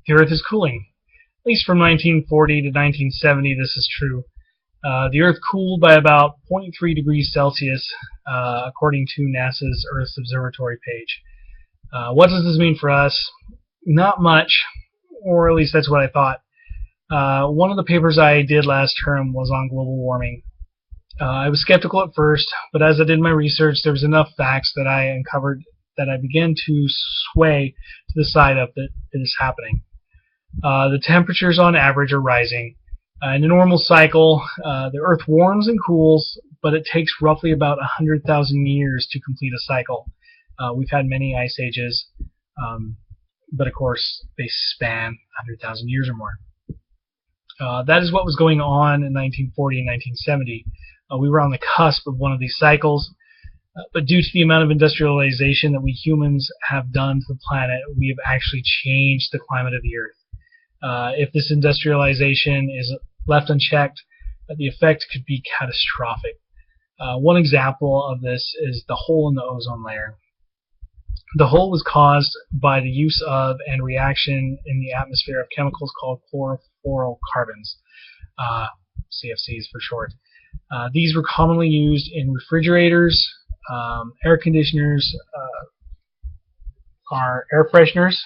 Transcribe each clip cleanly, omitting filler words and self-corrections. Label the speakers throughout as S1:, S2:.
S1: the Earth is cooling. At least from 1940 to 1970, this is true. The Earth cooled by about 0.3 degrees Celsius, according to NASA's Earth Observatory page. What does this mean for us? Not much, or at least that's what I thought. One of the papers I did last term was on global warming. I was skeptical at first, but as I did my research, there was enough facts that I uncovered that I began to sway to the side of that it is happening. The temperatures on average are rising. In a normal cycle, the Earth warms and cools, but it takes roughly about 100,000 years to complete a cycle. We've had many ice ages, but of course they span 100,000 years or more. That is what was going on in 1940 and 1970. We were on the cusp of one of these cycles, but due to the amount of industrialization that we humans have done to the planet, we have actually changed the climate of the Earth. If this industrialization is left unchecked, the effect could be catastrophic. One example of this is the hole in the ozone layer. The hole was caused by the use of and reaction in the atmosphere of chemicals called chlorofluorocarbons, CFCs for short. These were commonly used in refrigerators, air conditioners, our air fresheners.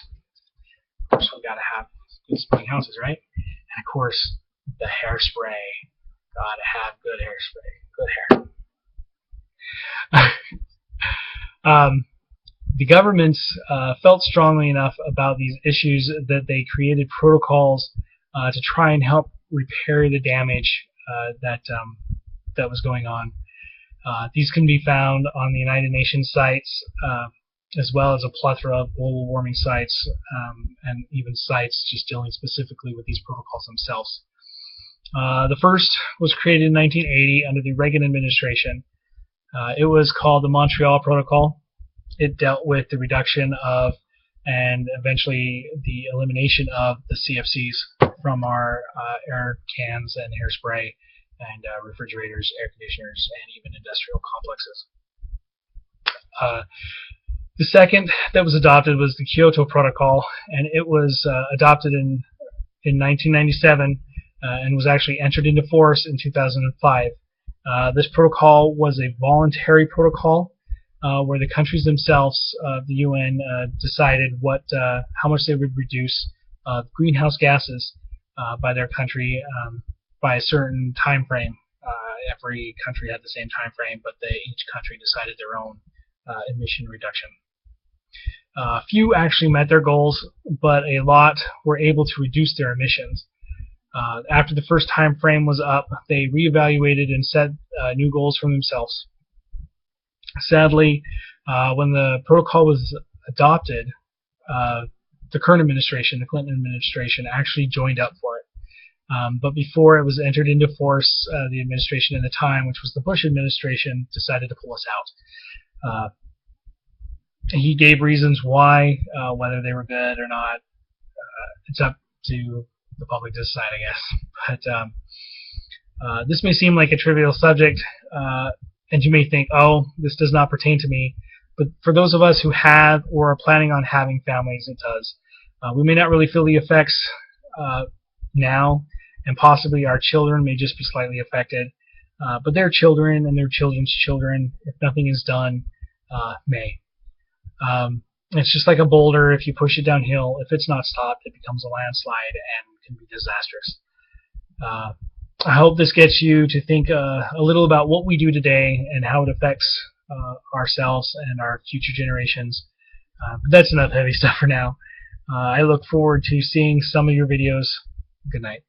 S1: Of course, we gotta have good smelling houses, right? And of course, the hairspray. Gotta have good hairspray. Good hair. The governments felt strongly enough about these issues that they created protocols to try and help repair the damage that was going on. These can be found on the United Nations sites, as well as a plethora of global warming sites, and even sites just dealing specifically with these protocols themselves. The first was created in 1980 under the Reagan administration. It was called the Montreal Protocol. It dealt with the reduction of and eventually the elimination of the CFCs from our air cans and hairspray and refrigerators, air conditioners, and even industrial complexes. The second that was adopted was the Kyoto Protocol, and it was adopted in 1997 and was actually entered into force in 2005. This protocol was a voluntary protocol where the countries themselves, the UN, decided how much they would reduce greenhouse gases by their country by a certain time frame. Every country had the same time frame, but each country decided their own emission reduction. Few actually met their goals, but a lot were able to reduce their emissions. After the first time frame was up, they reevaluated and set new goals for themselves. Sadly, when the protocol was adopted, the current administration, the Clinton administration, actually joined up for it. But before it was entered into force, the administration at the time, which was the Bush administration, decided to pull us out. He gave reasons why, whether they were good or not. It's up to the public to decide, I guess. But this may seem like a trivial subject, and you may think, oh, this does not pertain to me. But for those of us who have or are planning on having families, it does. We may not really feel the effects now, and possibly our children may just be slightly affected. But their children and their children's children, if nothing is done, may. It's just like a boulder. If you push it downhill, if it's not stopped, it becomes a landslide and can be disastrous. I hope this gets you to think a little about what we do today and how it affects ourselves and our future generations. But that's enough heavy stuff for now. I look forward to seeing some of your videos. Good night.